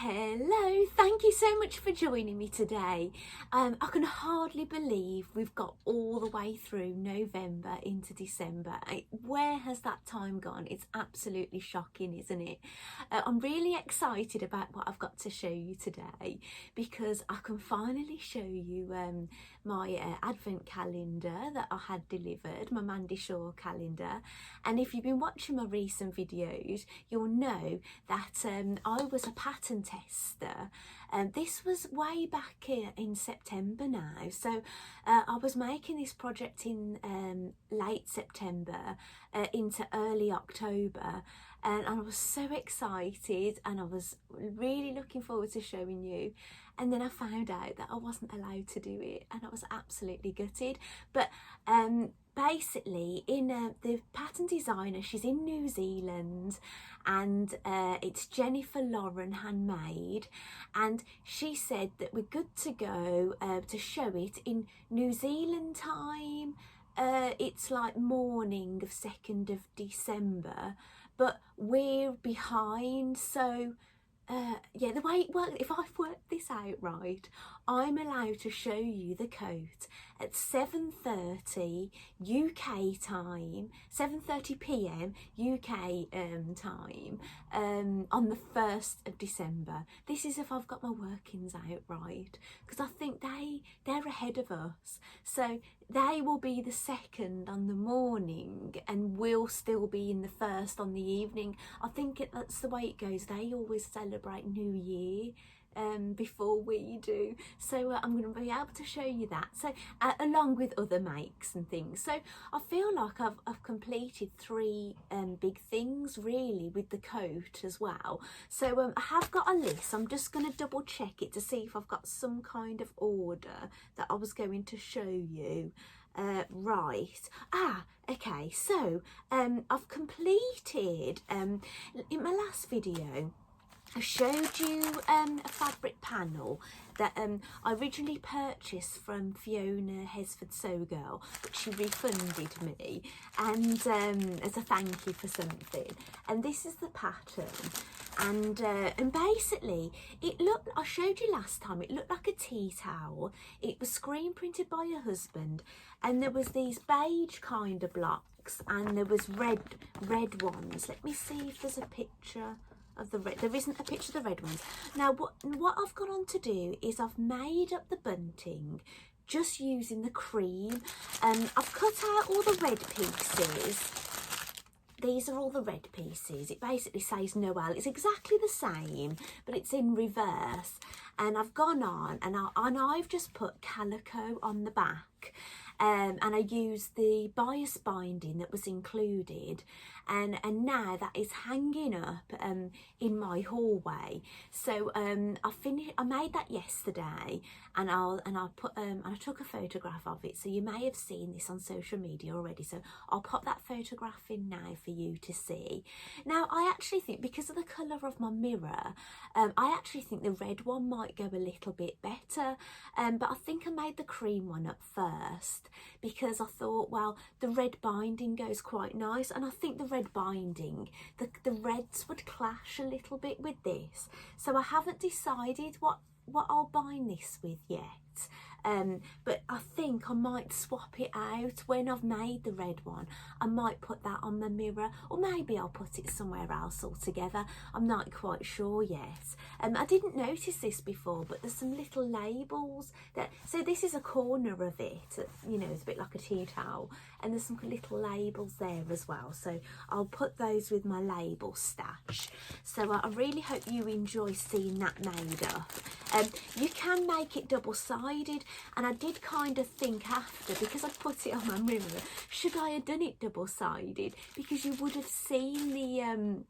Hello, thank you so much for joining me today. I can hardly believe we've got all the way through November into December. Where has that time gone? It's absolutely shocking, isn't it? I'm really excited about what I've got to show you today because I can finally show you my advent calendar that I had delivered, my Mandy Shaw calendar. And if you've been watching my recent videos, you'll know that I was a pattern tester. This was way back in September now, so I was making this project in late September into early October, and I was so excited and I was really looking forward to showing you. And then I found out that I wasn't allowed to do it, and I was absolutely gutted. But basically, the pattern designer, she's in New Zealand, and it's Jennifer Lauren Handmade, and she said that we're good to go to show it in New Zealand time. It's like morning of 2nd of December, but we're behind, so yeah, the way it works, if I've worked this out right, I'm allowed to show you the coat at 7:30 UK time, 7:30 p.m. UK time on the 1st of December. This is if I've got my workings out right, because I think they're ahead of us. So they will be the 2nd on the morning and we'll still be in the 1st on the evening. I think that's the way it goes. They always celebrate New Year before we do, so I'm going to be able to show you that, so along with other makes and things. So I feel like I've completed 3 big things really with the coat as well. So I have got a list. I'm just going to double check it to see if I've got some kind of order that I was going to show you. Right, okay, so I've completed in my last video I showed you a fabric panel that I originally purchased from Fiona Hesford Sew Girl, but she refunded me, and as a thank you for something. And this is the pattern, and basically it looked, I showed you last time, it looked like a tea towel. It was screen printed by her husband, and there was these beige kind of blocks, and there was red ones. Let me see if there's a picture of the red. There isn't a picture of the red ones. Now what I've gone on to do is I've made up the bunting just using the cream, and I've cut out all the red pieces. These are all the red pieces. It basically says Noel. It's exactly the same, but it's in reverse. And I've gone on and I've just put calico on the back. And I used the bias binding that was included, and now that is hanging up in my hallway. So I made that yesterday, and I took a photograph of it, so you may have seen this on social media already, so I'll pop that photograph in now for you to see. Now I actually think, because of the colour of my mirror, I actually think the red one might go a little bit better, but I think I made the cream one up first, because I thought, well, the red binding goes quite nice, and I think the red binding, the reds would clash a little bit with this. So I haven't decided what I'll bind this with yet. But I think I might swap it out when I've made the red one. I might put that on the mirror, or maybe I'll put it somewhere else altogether. I'm not quite sure yet. I didn't notice this before, but there's some little labels so this is a corner of it, you know, it's a bit like a tea towel, and there's some little labels there as well, so I'll put those with my label stash. So I really hope you enjoy seeing that made up. You can make it double-sided, and I did kind of think after, because I put it on my mirror, should I have done it double-sided, because you would have seen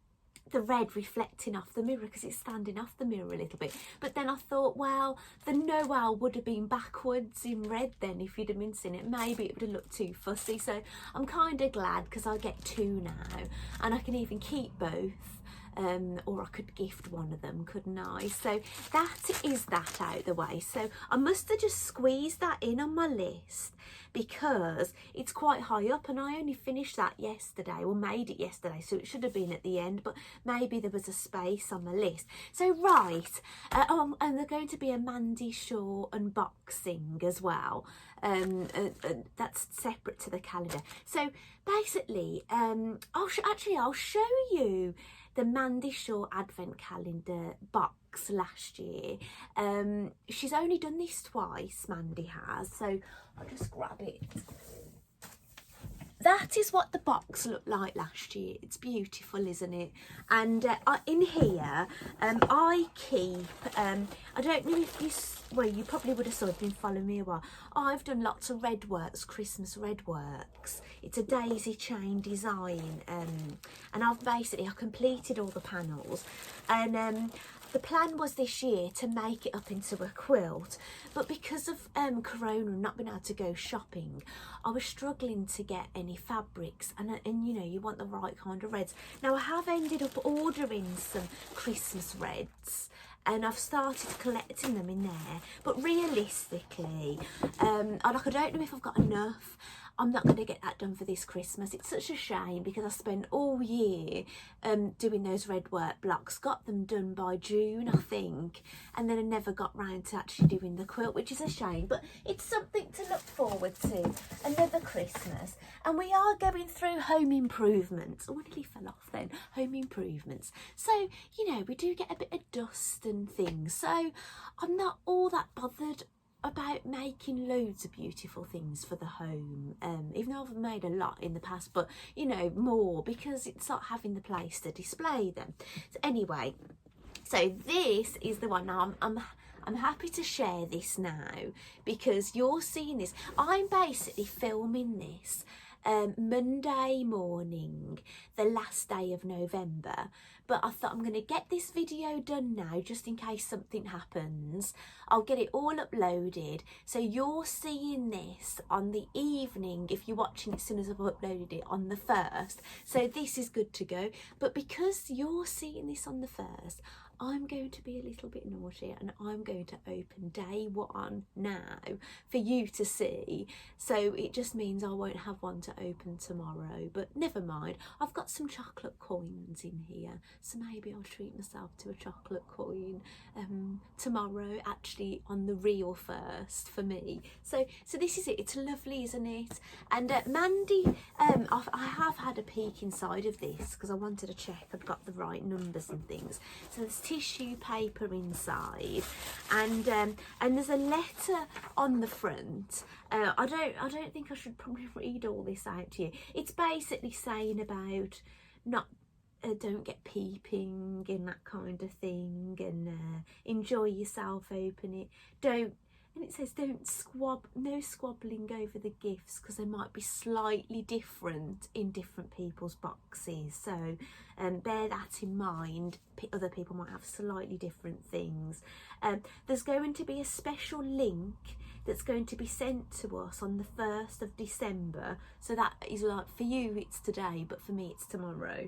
the red reflecting off the mirror, because it's standing off the mirror a little bit. But then I thought, well, the Noel would have been backwards in red then if you'd have been seeing it. Maybe it would have looked too fussy, so I'm kind of glad, because I get 2 now, and I can even keep both. or I could gift one of them, couldn't I? So that is that out the way. So I must have just squeezed that in on my list because it's quite high up, and I only finished that yesterday, or made it yesterday, so it should have been at the end, but maybe there was a space on my list. So right, and there's going to be a Mandy Shaw unboxing as well. That's separate to the calendar. So basically, I'll show you the Mandy Shaw Advent Calendar box last year. She's only done this twice, Mandy has, so I'll just grab it. That is what the box looked like last year. It's beautiful, isn't it? And in here, I keep, I don't know if you, well, you probably would have sort of been following me a while. I've done lots of Redworks, Christmas Redworks. It's a daisy chain design, and I completed all the panels, and the plan was this year to make it up into a quilt, but because of Corona and not being able to go shopping, I was struggling to get any fabrics, and you know, you want the right kind of reds. Now I have ended up ordering some Christmas reds, and I've started collecting them in there, but realistically, I don't know if I've got enough. I'm not going to get that done for this Christmas. It's such a shame because I spent all year doing those Redwork blocks, got them done by June, I think, and then I never got round to actually doing the quilt, which is a shame, but it's something to look forward to, another Christmas. And we are going through home improvements. Oh, I nearly fell off then. Home improvements. So, you know, we do get a bit of dust and things, so I'm not all that bothered about making loads of beautiful things for the home, even though I've made a lot in the past, but you know, more because it's not having the place to display them. So anyway, so this is the one. Now I'm happy to share this now because you're seeing this. I'm basically filming this Monday morning, the last day of November, but I thought I'm going to get this video done now just in case something happens. I'll get it all uploaded, so you're seeing this on the evening if you're watching it as soon as I've uploaded it on the 1st, so this is good to go. But because you're seeing this on the 1st, I'm going to be a little bit naughty and I'm going to open day one now for you to see. So it just means I won't have one to open tomorrow, but never mind. I've got some chocolate coins in here, so maybe I'll treat myself to a chocolate coin tomorrow, actually on the real 1st for me. So this is it. It's lovely, isn't it? And Mandy, I have had a peek inside of this because I wanted to check I'd got the right numbers and things. So there's tissue paper inside, and there's a letter on the front. I don't think I should probably read all this out to you. It's basically saying about not don't get peeping and that kind of thing, and enjoy yourself, open it, don't. And it says no squabbling over the gifts because they might be slightly different in different people's boxes. So bear that in mind. Other people might have slightly different things. There's going to be a special link that's going to be sent to us on the 1st of December. So that is like, for you it's today, but for me it's tomorrow.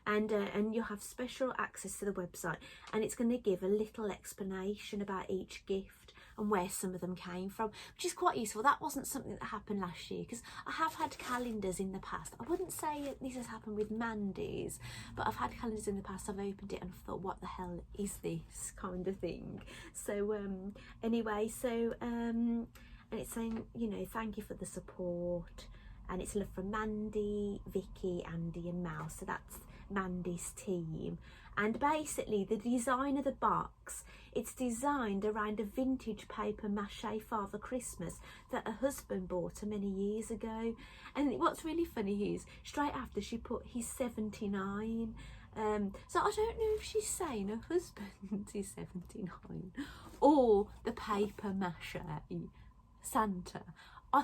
And you'll have special access to the website, and it's going to give a little explanation about each gift and where some of them came from, which is quite useful. That wasn't something that happened last year because I have had calendars in the past. I wouldn't say this has happened with Mandy's, but I've had calendars in the past. I've opened it and I've thought, what the hell is this kind of thing? So anyway, so and it's saying, you know, thank you for the support, and it's love from Mandy, Vicky, Andy and Mal. So that's Mandy's team. And basically the design of the box, it's designed around a vintage paper mache Father Christmas that her husband bought her many years ago. And what's really funny is straight after she put he's 79. So I don't know if she's saying her husband is 79 or the paper mache Santa. I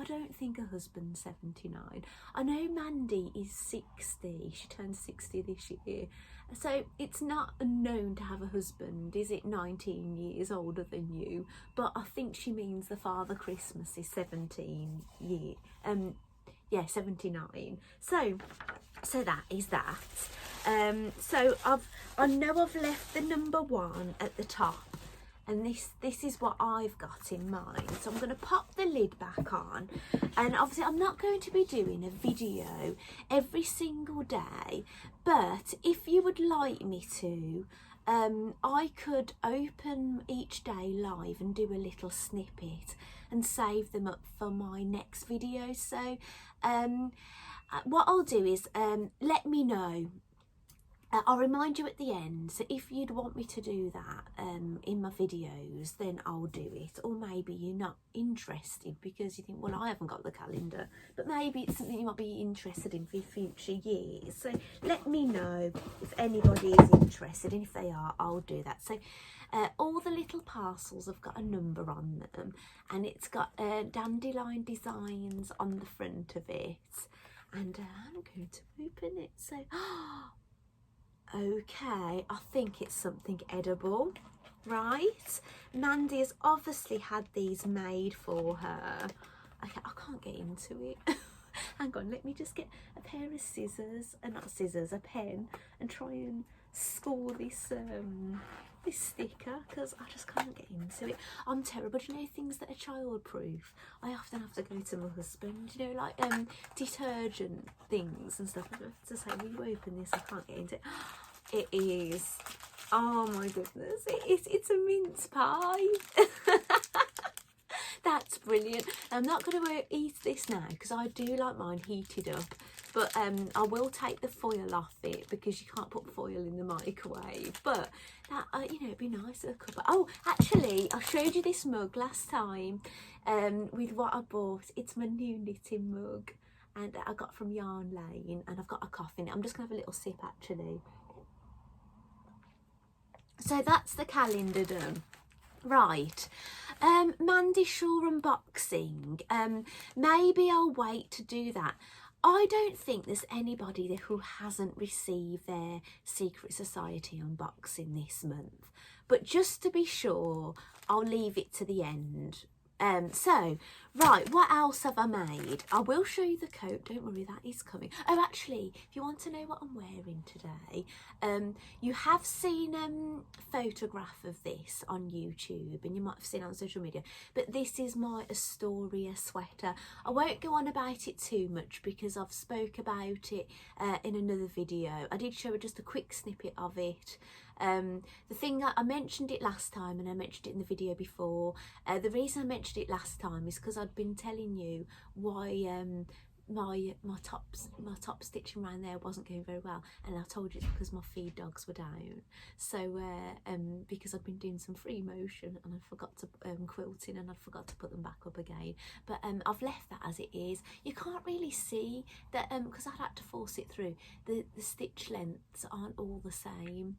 don't think her husband's 79. I know Mandy is 60. She turned 60 this year. So it's not unknown to have a husband, is it, 19 years older than you? But I think she means the Father Christmas is 17 years. yeah, 79. So that is that. So I know I've left the number 1 at the top, and this is what I've got in mind. So I'm going to pop the lid back on, and obviously I'm not going to be doing a video every single day, but if you would like me to, I could open each day live and do a little snippet and save them up for my next video. So what I'll do is let me know. I'll remind you at the end, so if you'd want me to do that in my videos, then I'll do it. Or maybe you're not interested because you think, well, I haven't got the calendar, but maybe it's something you might be interested in for future years. So let me know if anybody is interested, and if they are, I'll do that. So all the little parcels have got a number on them, and it's got dandelion designs on the front of it, and I'm going to open it. So okay, I think it's something edible, right? Mandy has obviously had these made for her. Okay, I can't get into it. Hang on, let me just get a pair of scissors, not scissors, a pen, and try and score this this sticker, because I just can't get into it. I'm terrible. Do you know things that are childproof? I often have to go to my husband, you know, like detergent things and stuff. I have to say, will you open this? I can't get into it. It is, oh my goodness, it's a mince pie. That's brilliant. I'm not going to eat this now because I do like mine heated up, but I will take the foil off it because you can't put foil in the microwave. But that you know, it'd be nice to cover. Oh, actually, I showed you this mug last time with what I bought. It's my new knitting mug, and I got from Yarn Lane, and I've got a coffee in it. I'm just gonna have a little sip actually. So that's the calendar done. Right, Mandy Shaw unboxing. Maybe I'll wait to do that. I don't think there's anybody who hasn't received their Secret Society unboxing this month, but just to be sure, I'll leave it to the end. So, right, what else have I made? I will show you the coat, don't worry, that is coming. Oh, actually, if you want to know what I'm wearing today, you have seen a photograph of this on YouTube, and you might have seen it on social media, but this is my Astoria sweater. I won't go on about it too much because I've spoke about it in another video. I did show just a quick snippet of it. The thing that I mentioned it last time, and I mentioned it in the video before. The reason I mentioned it last time is because I'd been telling you why my top stitching around there wasn't going very well, and I told you it's because my feed dogs were down. So because I'd been doing some free motion and I forgot to quilting, and I forgot to put them back up again. But I've left that as it is. You can't really see that because I'd had to force it through. The stitch lengths aren't all the same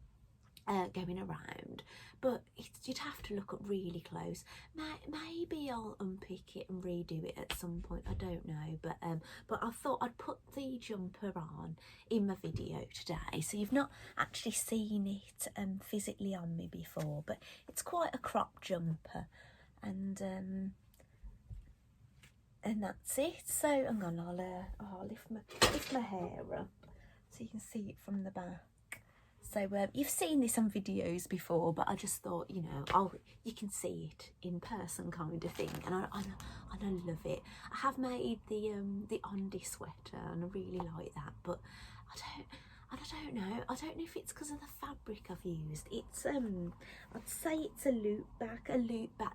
going around, but you'd have to look up really close. Maybe I'll unpick it and redo it at some point, I don't know, but I thought I'd put the jumper on in my video today, so you've not actually seen it physically on me before, but it's quite a crop jumper, and that's it. So hang on, I'll lift my hair up so you can see it from the back. So you've seen this on videos before, but I just thought, you know, you can see it in person kind of thing, and I love it. I have made the Ondi sweater, and I really like that, but I don't know. I don't know if it's because of the fabric I've used. It's I'd say it's a loop back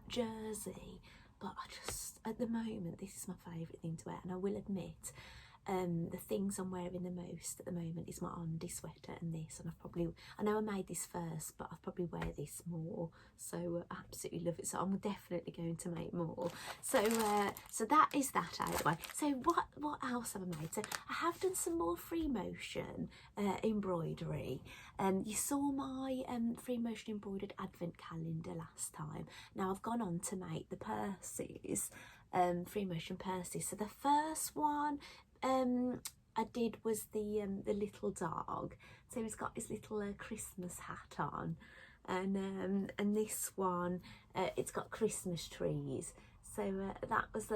jersey, but I just, at the moment, this is my favourite thing to wear, and I will admit, the things I'm wearing the most at the moment is my Ondi sweater and this, and I know I made this first, but I'll probably wear this more, so I absolutely love it. So I'm definitely going to make more. So so that is that out of the way. So what else have I made? So I have done some more free motion embroidery. You saw my free motion embroidered advent calendar last time. Now I've gone on to make the purses, free motion purses. So the first one I did was the little dog. So he's got his little Christmas hat on, and this one it's got Christmas trees. So that was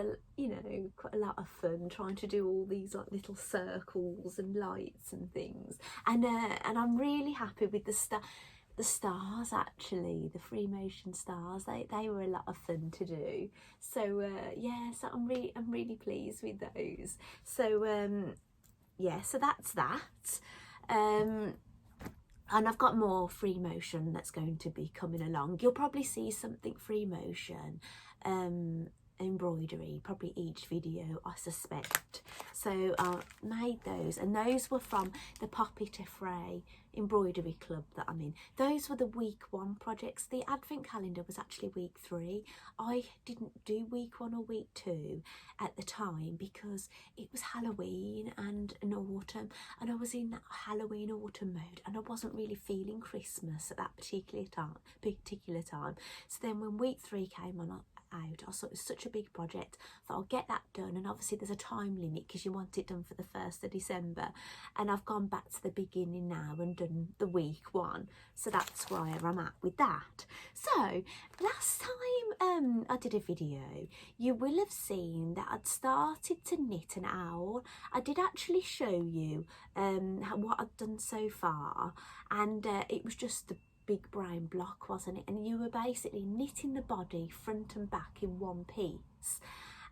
quite a lot of fun, trying to do all these like little circles and lights and things. And I'm really happy with the stars, actually, the free motion stars. They were a lot of fun to do. So yeah, so I'm really pleased with those. So yeah, so that's that. And I've got more free motion that's going to be coming along. You'll probably see something free motion embroidery probably each video, I suspect. So I made those, and those were from the Poppy to Fray embroidery club that I'm in. Those were the week 1 projects. The advent calendar was actually week 3. I didn't do week 1 or week 2 at the time because it was Halloween and an autumn, and I was in that Halloween autumn mode, and I wasn't really feeling Christmas at that particular time. So then when week 3 came on out, I saw it was such a big project, thought I'll get that done, and obviously there's a time limit because you want it done for the 1st of December, and I've gone back to the beginning now and done the week 1, so that's where I'm at with that. So last time I did a video, you will have seen that I'd started to knit an owl. I did actually show you what I'd done so far, and it was just the big brown block, wasn't it? And you were basically knitting the body front and back in one piece,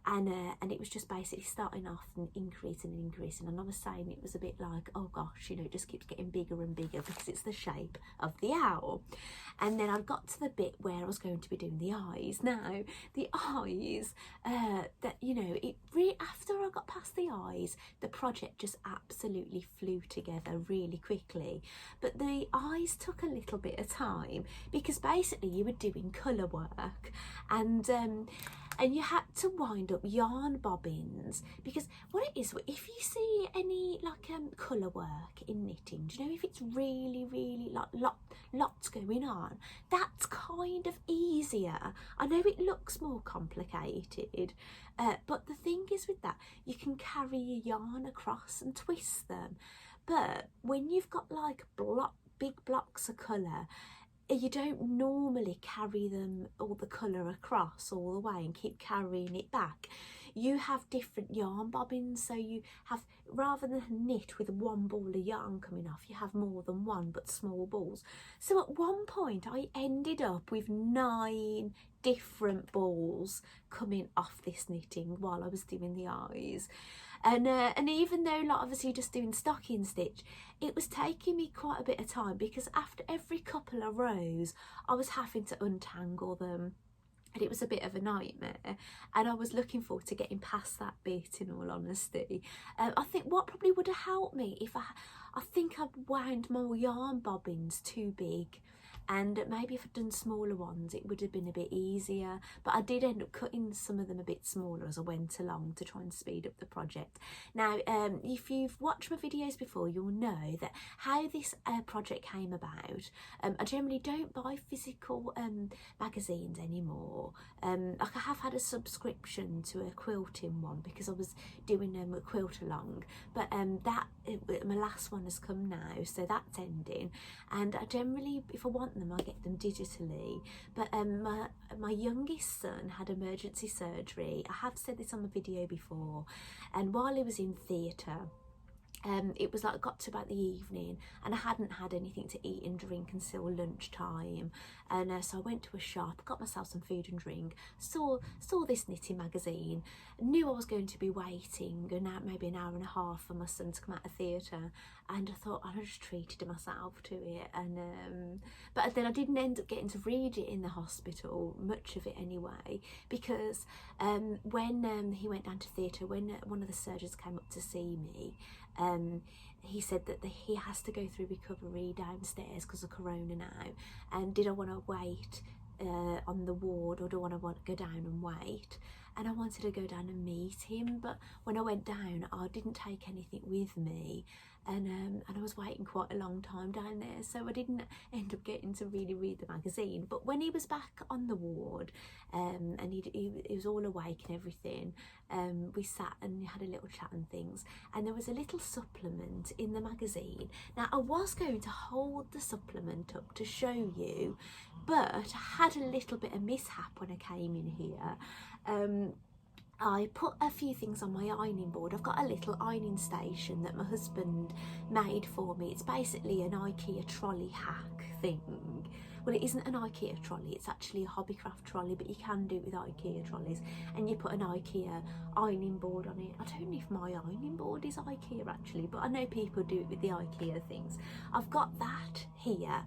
and it was just basically starting off and increasing, and I was saying it was a bit like, oh gosh, you know, it just keeps getting bigger and bigger because it's the shape of the owl. And then I got to the bit where I was going to be doing the eyes. Now the eyes, that, you know, after I got past the eyes, the project just absolutely flew together really quickly. But the eyes took a little bit of time because basically you were doing colour work, and you had to wind up yarn bobbins, because what it is, if you see any like colour work in knitting, do you know, if it's really like lots going on, that's kind of easier. I know it looks more complicated, but the thing is with that, you can carry your yarn across and twist them. But when you've got like big blocks of colour, you don't normally carry them, all the colour across all the way and keep carrying it back. You have different yarn bobbins, so you have, rather than knit with one ball of yarn coming off, you have more than one but small balls. So at one point I ended up with 9 different balls coming off this knitting while I was doing the eyes. And even though, like, obviously just doing stocking stitch, it was taking me quite a bit of time, because after every couple of rows I was having to untangle them, and it was a bit of a nightmare, and I was looking forward to getting past that bit, in all honesty. I think what probably would have helped me, if I think I'd wound my yarn bobbins too big, and maybe if I'd done smaller ones it would have been a bit easier, but I did end up cutting some of them a bit smaller as I went along to try and speed up the project. Now if you've watched my videos before, you'll know that how this project came about. I generally don't buy physical magazines anymore. Like, I have had a subscription to a quilting one because I was doing a quilt along, but my last one has come now, so that's ending, and I generally, if I want them, I get them digitally. But my youngest son had emergency surgery. I have said this on the video before, and while he was in theatre, it was like, got to about the evening and I hadn't had anything to eat and drink until lunchtime, and so I went to a shop, got myself some food and drink, saw this knitting magazine, knew I was going to be waiting maybe an hour and a half for my son to come out of theatre, and I thought I just treated myself to it, and but then I didn't end up getting to read it in the hospital, much of it anyway, because when he went down to theatre, when one of the surgeons came up to see me, he said that he has to go through recovery downstairs because of corona now, and did I want to wait on the ward, or do I want to go down and wait? And I wanted to go down and meet him, but when I went down I didn't take anything with me, and I was waiting quite a long time down there, so I didn't end up getting to really read the magazine. But when he was back on the ward, and he was all awake and everything, we sat and had a little chat and things, and there was a little supplement in the magazine. Now I was going to hold the supplement up to show you but I had a little bit of mishap when I came in here. I put a few things on my ironing board. I've got a little ironing station that my husband made for me. It's basically an IKEA trolley hack thing. Well, it isn't an IKEA trolley, it's actually a Hobbycraft trolley, but you can do it with IKEA trolleys, and you put an IKEA ironing board on it. I don't know if my ironing board is IKEA actually, but I know people do it with the IKEA things. I've got that here,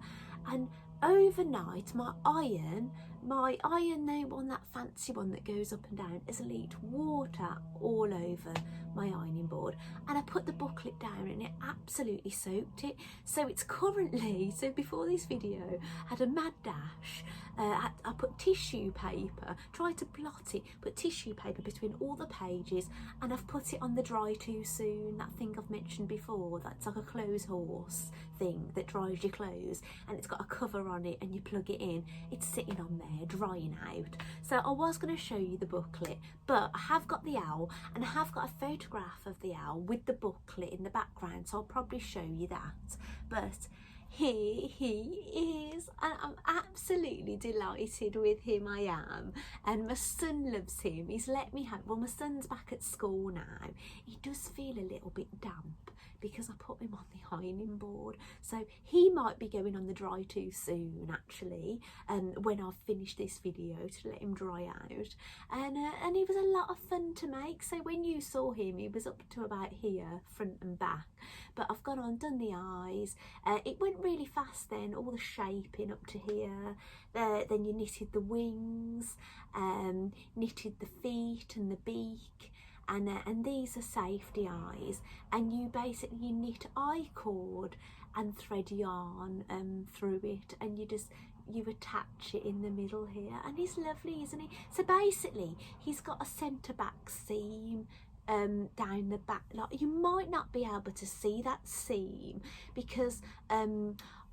and overnight my iron, the one, that fancy one that goes up and down, has leaked water all over my ironing board, and I put the booklet down and it absolutely soaked it. So it's currently, so before this video, had a mad dash. I put tissue paper, tried to blot it, put tissue paper between all the pages, and I've put it on the dry too soon, that thing I've mentioned before, that's like a clothes horse thing that dries your clothes, and it's got a cover on it and you plug it in. It's sitting on there drying out. So I was going to show you the booklet, but I have got the owl, and I have got a photograph of the owl with the booklet in the background, so I'll probably show you that. But here he is, and I'm absolutely delighted with him, I am. And my son loves him. He's let me have, well, my son's back at school now. He does feel a little bit damp because I put him on the ironing board, so he might be going on the dry too soon actually, when I've finished this video, to let him dry out. And he was a lot of fun to make. So when you saw him, he was up to about here, front and back, but I've gone on, done the eyes. It went really fast then, all the shaping up to here. Then you knitted the wings, knitted the feet and the beak, and these are safety eyes, and you basically knit eye cord and thread yarn through it, and you attach it in the middle here, and he's lovely, isn't he? So basically he's got a centre back seam down the back. Like, you might not be able to see that seam because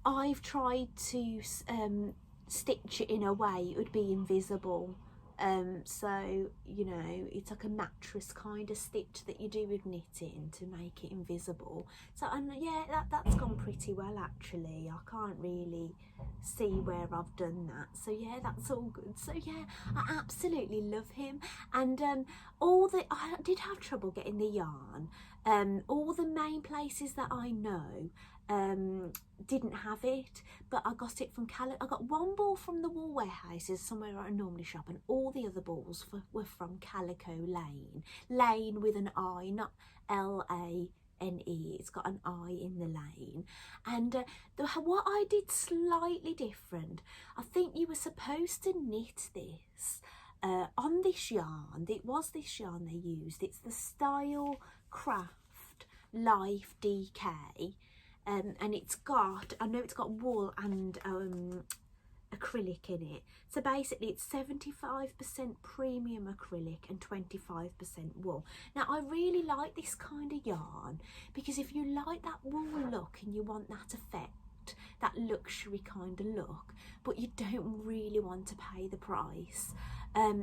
I've tried to stitch it in a way it would be invisible. So, you know, it's like a mattress kind of stitch that you do with knitting to make it invisible. So, and yeah, that's gone pretty well actually. I can't really see where I've done that. So yeah, that's all good. So yeah, I absolutely love him. And I did have trouble getting the yarn. All the main places that I know didn't have it, but I got it from I got one ball from the Wool Warehouses, somewhere I normally shop, and all the other balls were from Calico Lane. Lane with an I, not Lane. It's got an I in the lane. And what I did slightly different, I think you were supposed to knit this on this yarn. It was this yarn they used. It's the Style Craft Life DK. And it's got, I know it's got wool and acrylic in it. So basically it's 75% premium acrylic and 25% wool. Now I really like this kind of yarn because if you like that wool look and you want that effect, that luxury kind of look, but you don't really want to pay the price,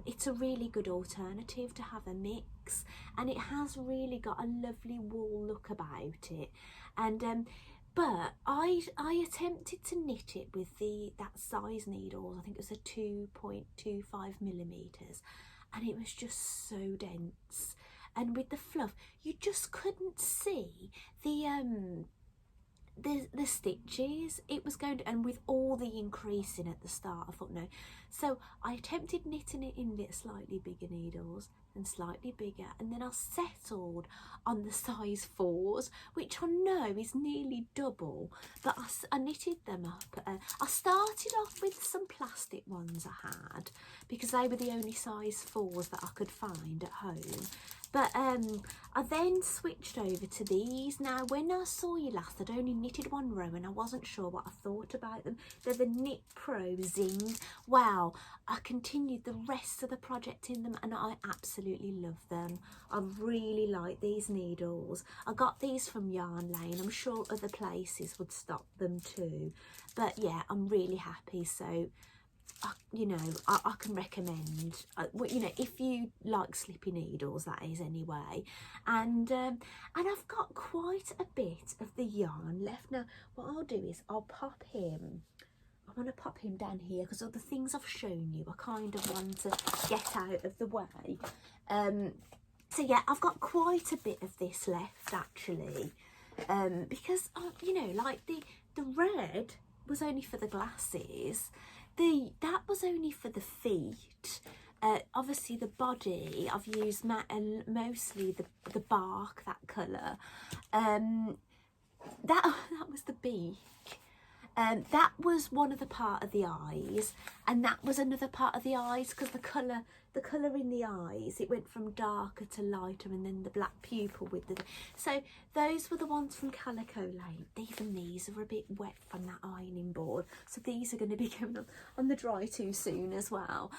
it's a really good alternative to have a mix, and it has really got a lovely wool look about it. And but I attempted to knit it with that size needle. I think it was a 2.25 millimeters, and it was just so dense. And with the fluff, you just couldn't see the stitches. It was going to, and with all the increasing at the start, I thought no. So I attempted knitting it in slightly bigger needles and slightly bigger, and then I settled on the size 4s, which I know is nearly double, but I knitted them up. I started off with some plastic ones I had because they were the only size 4s that I could find at home. But I then switched over to these. Now, when I saw you last, I'd only knitted one row and I wasn't sure what I thought about them. They're the Knit Pro Zing. Wow, I continued the rest of the project in them and I absolutely love them. I really like these needles. I got these from Yarn Lane. I'm sure other places would stock them too. But yeah, I'm really happy. So you know, I can recommend, you know, if you like slippy needles, that is anyway. And I've got quite a bit of the yarn left. Now what I'll do is I'll pop going to pop him down here because of the things I've shown you, I kind of want to get out of the way. So yeah, I've got quite a bit of this left actually, because you know, like the red was only for the glasses, that was only for the feet. Obviously the body I've used mostly the bark, that colour. That was the beak. That was one of the part of the eyes, and that was another part of the eyes, because the colour in the eyes, it went from darker to lighter, and then the black pupil with the, so those were the ones from Calico Lane. Even these are a bit wet from that ironing board, so these are going to be going on the dry too soon as well.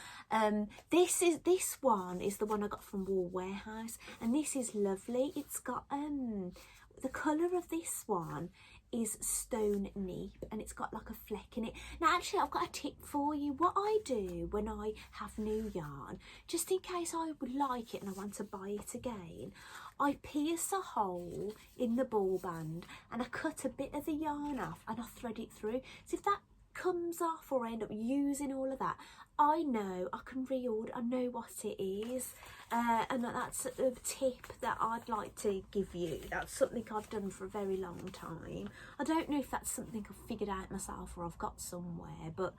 This one is the one I got from Wool Warehouse, and this is lovely. It's got the colour of this one is Stone Neep, and it's got like a fleck in it. Now actually I've got a tip for you. What I do when I have new yarn, just in case I would like it and I want to buy it again, I pierce a hole in the ball band and I cut a bit of the yarn off and I thread it through. So if that comes off or I end up using all of that, I know I can reorder, I know what it is, and that's a tip that I'd like to give you. That's something I've done for a very long time. I don't know if that's something I've figured out myself or I've got somewhere, but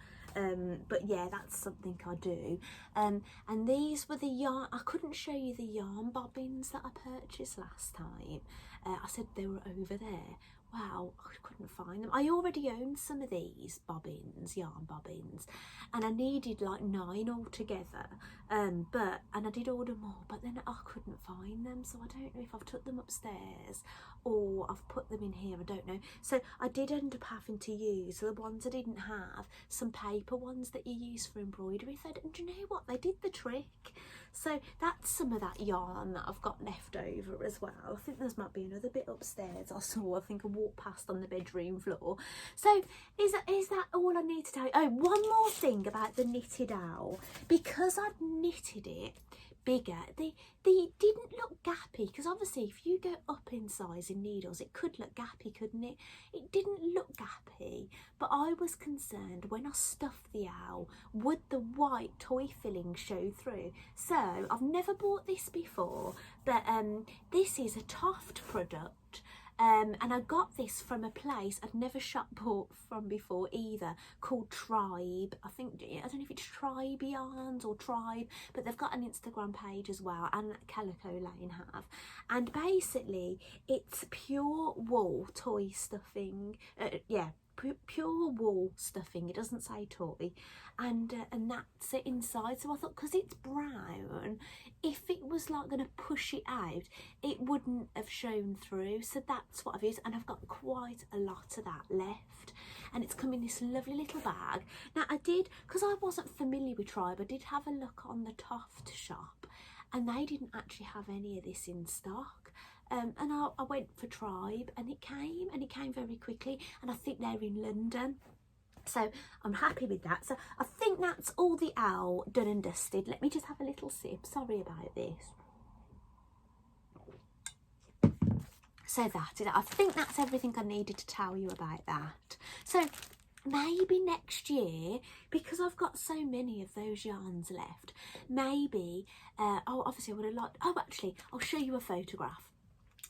yeah, that's something I do. And these were the yarn. I couldn't show you the yarn bobbins that I purchased last time. I said they were over there. Wow, I couldn't find them. I already owned some of these bobbins, yarn bobbins, and I needed like 9 altogether. And I did order more, but then I couldn't find them, so I don't know if I've took them upstairs or I've put them in here, I don't know. So I did end up having to use the ones I didn't have, some paper ones that you use for embroidery thread, and do you know what, they did the trick. So that's some of that yarn that I've got left over as well. I think there might be another bit upstairs I saw, I think I walked past on the bedroom floor. So is that all I need to tell you? Oh, one more thing about the knitted owl. Because I'd knitted it bigger, they didn't look gappy, because obviously if you go up in size in needles it could look gappy, couldn't it? It didn't look gappy, but I was concerned when I stuffed the owl, would the white toy filling show through? So I've never bought this before, but this is a Toft product. And I got this from a place I'd never bought from before either, called Tribe. I don't know if it's Tribe Yarns or Tribe, but they've got an Instagram page as well, and Calico Lane have. And basically it's pure wool toy stuffing, pure wool stuffing, it doesn't say toy, and that's it inside. So I thought, because it's brown, if it was like going to push it out, it wouldn't have shown through. So that's what I've used, and I've got quite a lot of that left, and it's come in this lovely little bag. Now I did, because I wasn't familiar with Tribe, I did have a look on the Toft shop, and they didn't actually have any of this in stock. And I went for Tribe, and it came very quickly, and I think they're in London, so I'm happy with that. So I think that's all the owl done and dusted. Let me just have a little sip, sorry about this. So I think that's everything I needed to tell you about that. So maybe next year, because I've got so many of those yarns left, maybe obviously I would have liked, actually I'll show you a photograph.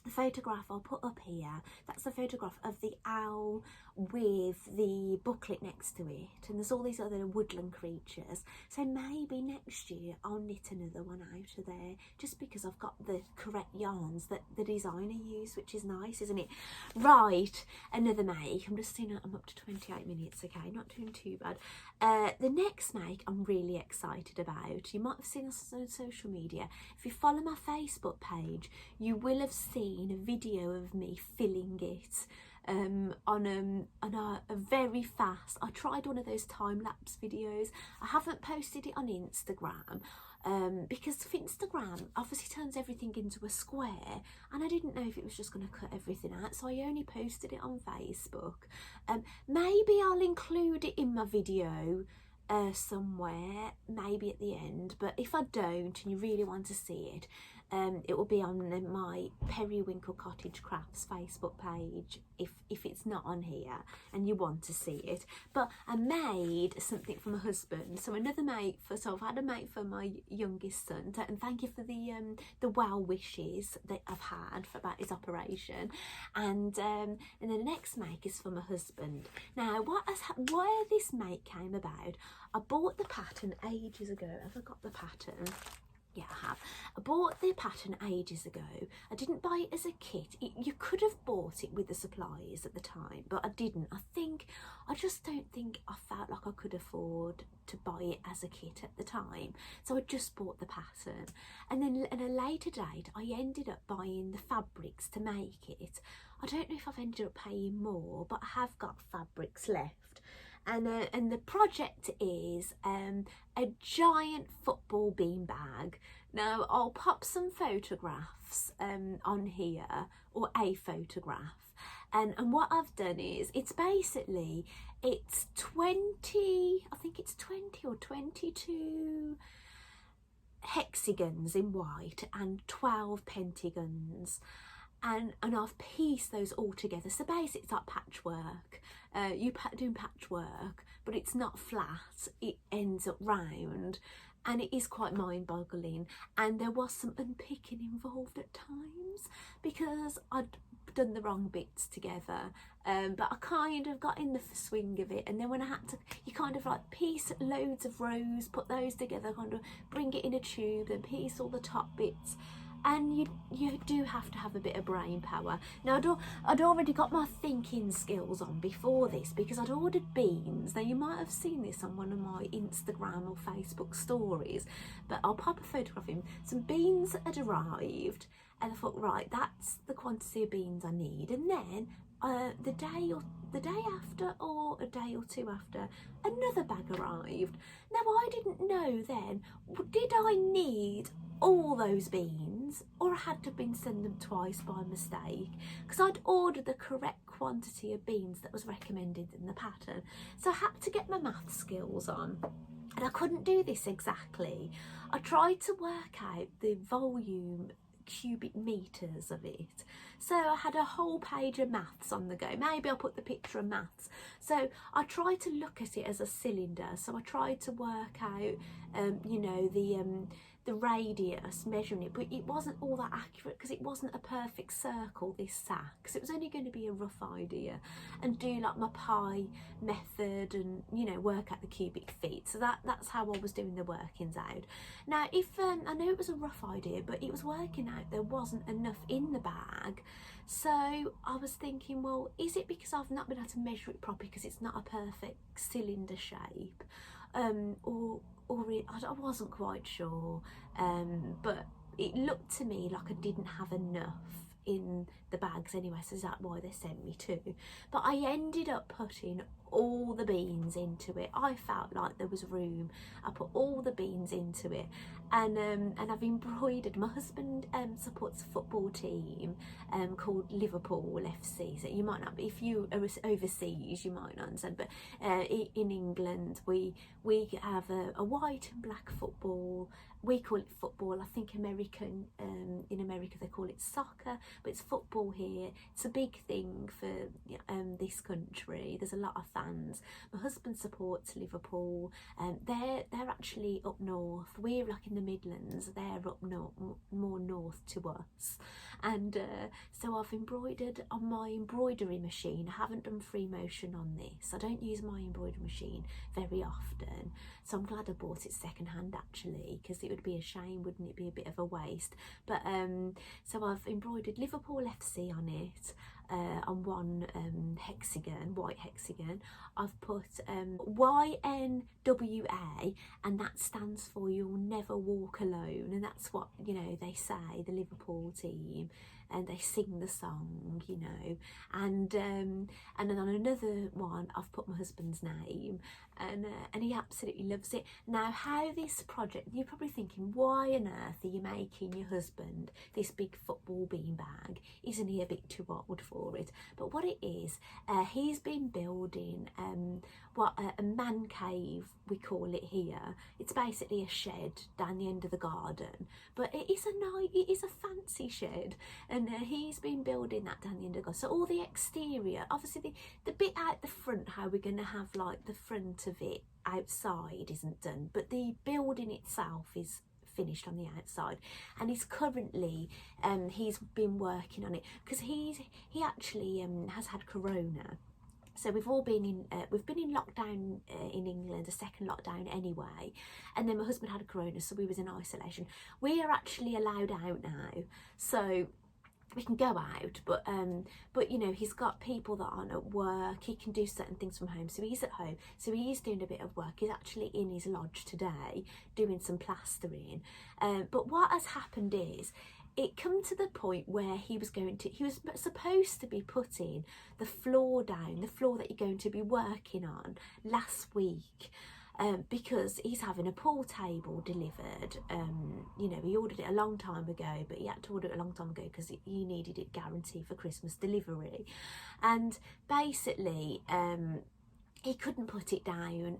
The photograph I'll put up here, that's the photograph of the owl with the booklet next to it, and there's all these other woodland creatures. So maybe next year I'll knit another one out of there, just because I've got the correct yarns that the designer used, which is nice, isn't it? Right, another make. I'm just seeing I'm up to 28 minutes, okay, not doing too bad. The next make I'm really excited about. You might have seen us on social media. If you follow my Facebook page, you will have seen a video of me filling it on a very fast. I tried one of those time-lapse videos. I haven't posted it on Instagram because Instagram obviously turns everything into a square, and I didn't know if it was just going to cut everything out, so I only posted it on Facebook. Maybe I'll include it in my video somewhere, maybe at the end, but if I don't and you really want to see it, It will be on my Periwinkle Cottage Crafts Facebook page if it's not on here and you want to see it. But I made something for my husband, so another mate for, so I've had a mate for my youngest son, and thank you for the well wishes that I've had about his operation, and then the next make is for my husband. Now why this make came about, I bought the pattern ages ago. Have I got the pattern? Yeah, I have. I bought the pattern ages ago. I didn't buy it as a kit. You could have bought it with the supplies at the time, but I didn't. I just don't think I felt like I could afford to buy it as a kit at the time. So I just bought the pattern. And then at a later date, I ended up buying the fabrics to make it. I don't know if I've ended up paying more, but I have got fabrics left. And the project is a giant football beanbag. Now I'll pop some photographs on here, or a photograph, and what I've done is it's 20, I think it's 20 or 22 hexagons in white and 12 pentagons. And I've pieced those all together. So basically it's like patchwork. Doing patchwork, but it's not flat, it ends up round, and it is quite mind-boggling. And there was some unpicking involved at times because I'd done the wrong bits together, but I kind of got in the swing of it. And then when I had to, you kind of like piece loads of rows, put those together, kind of bring it in a tube and piece all the top bits. And you do have to have a bit of brain power. Now I'd already got my thinking skills on before this, because I'd ordered beans. Now you might have seen this on one of my Instagram or Facebook stories, but I'll pop a photograph in. Some beans had arrived, and I thought, right, that's the quantity of beans I need. And then the day after, or a day or two after, another bag arrived. Now I didn't know then, did I need all those beans, or I had to been sent them twice by mistake, because I'd ordered the correct quantity of beans that was recommended in the pattern. So I had to get my math skills on, and I couldn't do this exactly. I tried to work out the volume, cubic meters of it, so I had a whole page of maths on the go. Maybe I'll put the picture of maths. So I tried to look at it as a cylinder, so I tried to work out you know, the radius, measuring it, but it wasn't all that accurate because it wasn't a perfect circle, this sack, so it was only going to be a rough idea, and do like my pi method and, you know, work out the cubic feet. So that's how I was doing the workings out. Now if I know it was a rough idea, but it was working out there wasn't enough in the bag. So I was thinking, well, is it because I've not been able to measure it properly because it's not a perfect cylinder shape, I wasn't quite sure, but it looked to me like I didn't have enough in the bags anyway, so that's why they sent me two. But I ended up putting all the beans into it. I felt like there was room. I put all the beans into it, and I've embroidered. My husband supports a football team called Liverpool FC, so you might not, if you are overseas you might not understand, but in England we have a white and black football. We call it football. I think in America they call it soccer, but it's football here. It's a big thing for this country. There's a lot of fans. My husband supports Liverpool. They're actually up north. We're like in the Midlands. They're up north, more north to us. And so I've embroidered on my embroidery machine. I haven't done free motion on this. I don't use my embroidery machine very often, so I'm glad I bought it secondhand actually, because it would be a shame, wouldn't it, be a bit of a waste. But so I've embroidered Liverpool FC on it, on one hexagon, white hexagon. I've put YNWA, and that stands for You'll Never Walk Alone, and that's what, you know, they say, the Liverpool team. and they sing the song, you know. And then on another one I've put my husband's name, and he absolutely loves it. Now, how this project, you're probably thinking, why on earth are you making your husband this big football beanbag? Isn't he a bit too old for it? But what it is, he's been building a man cave, we call it here. It's basically a shed down the end of the garden, but it is a fancy shed, and he's been building that down the end of the garden. So all the exterior, obviously the bit out the front, how we're going to have like the front of it outside isn't done, but the building itself is finished on the outside, and he's currently he's been working on it because he actually has had corona. So we've all been in lockdown in England, a second lockdown anyway, and then my husband had a corona, so we was in isolation. We are actually allowed out now, so we can go out, but you know, he's got people that aren't at work. He can do certain things from home, so he's at home, so he is doing a bit of work. He's actually in his lodge today doing some plastering, but what has happened is it come to the point where he was supposed to be putting the floor down, the floor that you're going to be working on, last week, because he's having a pool table delivered. You know, he ordered it a long time ago, but he had to order it a long time ago because he needed it guaranteed for Christmas delivery. And basically he couldn't put it down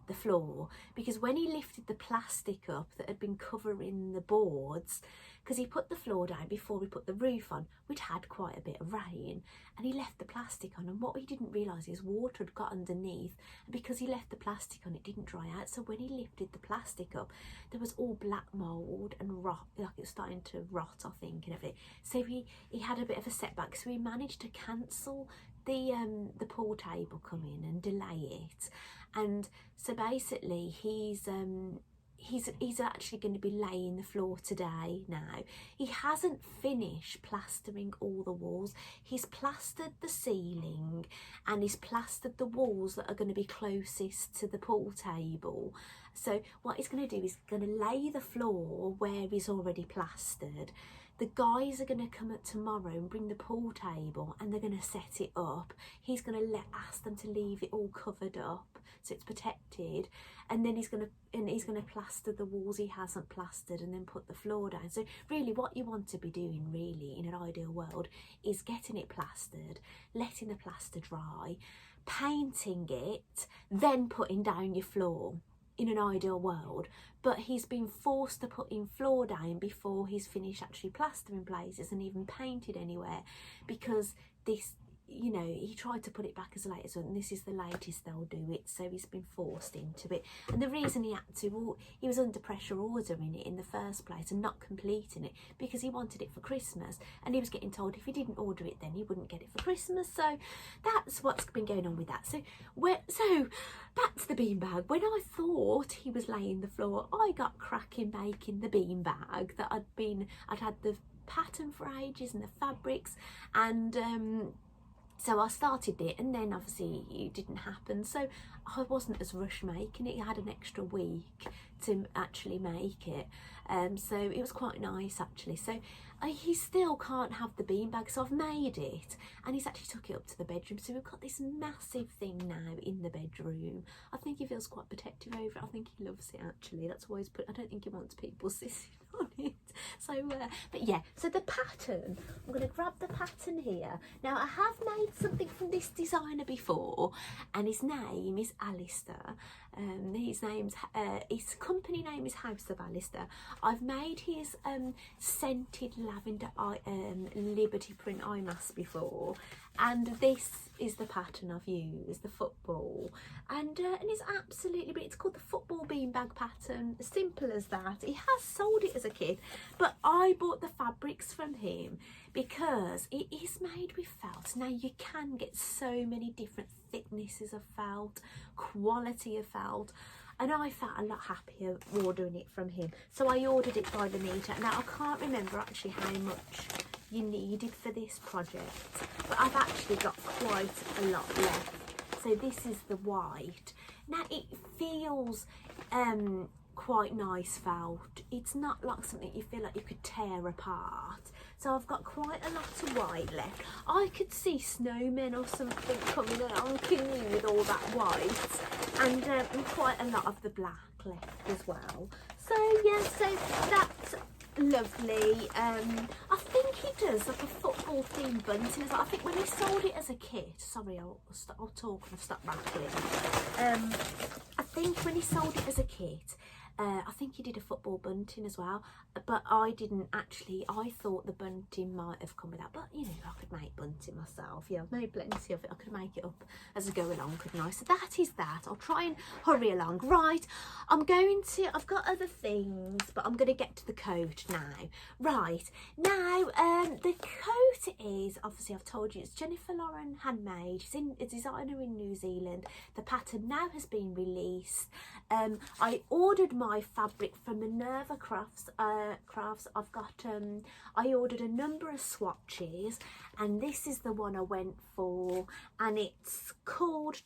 the floor, because when he lifted the plastic up that had been covering the boards, because he put the floor down before we put the roof on, we'd had quite a bit of rain, and he left the plastic on, and what he didn't realise is water had got underneath, and because he left the plastic on, it didn't dry out. So when he lifted the plastic up, there was all black mould and rot, like it was starting to rot, I think, and everything. So he had a bit of a setback, so he managed to cancel the pool table coming and delay it. And so basically he's actually going to be laying the floor today now. He hasn't finished plastering all the walls. He's plastered the ceiling, and he's plastered the walls that are going to be closest to the pool table. So what he's going to do is going to lay the floor where he's already plastered. The guys are going to come up tomorrow and bring the pool table, and they're going to set it up. He's going to ask them to leave it all covered up so it's protected, and then he's going to plaster the walls he hasn't plastered, and then put the floor down. So really what you want to be doing, really, in an ideal world, is getting it plastered, letting the plaster dry, painting it, then putting down your floor, in an ideal world. But he's been forced to put in floor down before he's finished actually plastering places and even painted anywhere, because this, you know, he tried to put it back as late as well, and this is the latest they'll do it, so he's been forced into it. And the reason he had to, well, he was under pressure ordering it in the first place and not completing it because he wanted it for Christmas, and he was getting told if he didn't order it then he wouldn't get it for Christmas. So that's what's been going on with that. So back to the beanbag. When I thought he was laying the floor, I got cracking making the beanbag that I'd had the pattern for ages and the fabrics, and so I started it, and then obviously it didn't happen, so I wasn't as rushed making it. I had an extra week to actually make it, so it was quite nice actually. So he still can't have the beanbag, so I've made it, and he's actually took it up to the bedroom, so we've got this massive thing now in the bedroom. I think he feels quite protective over it. I think he loves it actually. That's why I don't think he wants people sitting on it. So but yeah, so the pattern, I'm going to grab the pattern here. Now I have made something from this designer before, and his name is Alistair. His company name is House of Alistair. I've made his scented lavender Liberty print eye mask before, and this is the pattern I've used, the football, and it's absolutely brilliant. It's called the football beanbag pattern, as simple as that. He has sold it as a kit, but I bought the fabrics from him because it is made with felt. Now you can get so many different thicknesses of felt, quality of felt, and I felt a lot happier ordering it from him, so I ordered it by the metre. Now I can't remember actually how much you needed for this project, but I've actually got quite a lot left. So this is the white. Now it feels quite nice felt. It's not like something you feel like you could tear apart. So I've got quite a lot of white left. I could see snowmen or something coming along, can you, with all that white, and quite a lot of the black left as well. So yeah, so that's lovely. I think he does like a football themed bunting as well. I think when he sold it as a kit, sorry, I'll talk and stop rattling. I think when he sold it as a kit, I think he did a football bunting as well, but I didn't actually. I thought the bunting might have come with that, but you know, I could make bunting myself. Yeah, I've made plenty of it. I could make it up as I go along, couldn't I? So that is that. I'll try and hurry along. Right, I've got other things, but I'm going to get to the coat now. Right, now, the coat is, obviously I've told you, it's Jennifer Lauren handmade. She's a designer in New Zealand. The pattern now has been released. I ordered my fabric from Minerva Crafts. I've got I ordered a number of swatches, and this is the one I went for, and it's called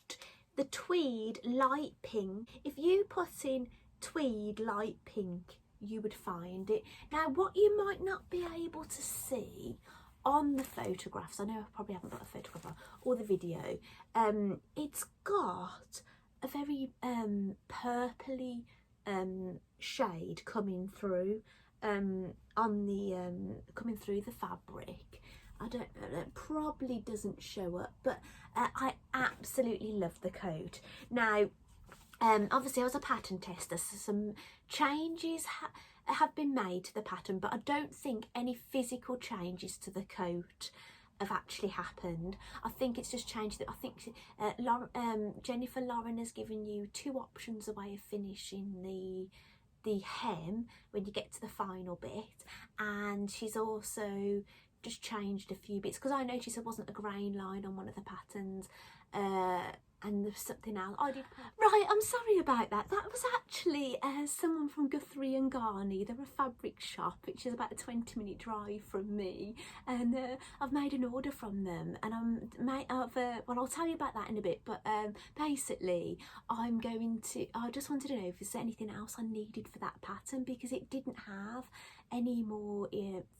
the Tweed Light Pink. If you put in Tweed Light Pink, you would find it. Now, what you might not be able to see on the photographs, I know I probably haven't got a photograph on, or the video, it's got a very purpley shade coming through on the coming through the fabric. I don't know, it probably doesn't show up, but I absolutely love the coat. Now, obviously I was a pattern tester, so some changes have been made to the pattern, but I don't think any physical changes to the coat have actually happened. I think it's just changed that. I think Jennifer Lauren has given you two options, a way of finishing the hem when you get to the final bit, and she's also just changed a few bits, because I noticed there wasn't a grain line on one of the patterns, and there's something else I did. Right, I'm sorry about that. That was actually someone from Guthrie and Garney. They're a fabric shop, which is about a 20-minute drive from me, and I've made an order from them, and well, I'll tell you about that in a bit, but basically I just wanted to know if there's anything else I needed for that pattern, because it didn't have any more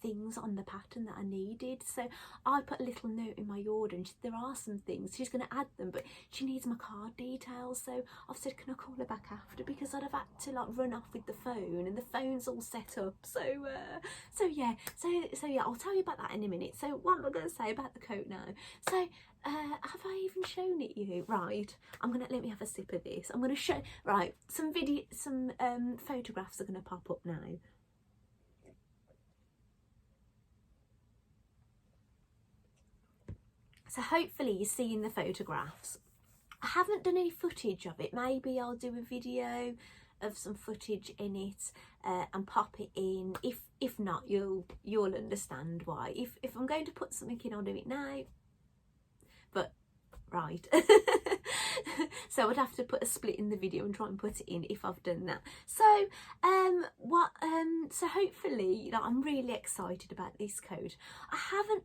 things on the pattern that I needed. So I put a little note in my order, and there are some things she's going to add them, but she needs my card details. So I've said, can I call her back after, because I'd have had to like run off with the phone, and the phone's all set up. So yeah, I'll tell you about that in a minute. So what am I going to say about the coat now? So have I even shown it you? Right, let me have a sip of this. I'm going to show, right, some photographs are going to pop up now. So hopefully you're seeing the photographs. I haven't done any footage of it. Maybe I'll do a video of some footage in it and pop it in. If not, you'll understand why. If I'm going to put something in, I'll do it now. But right. So I'd have to put a split in the video and try and put it in if I've done that. So so hopefully, like, I'm really excited about this coat. I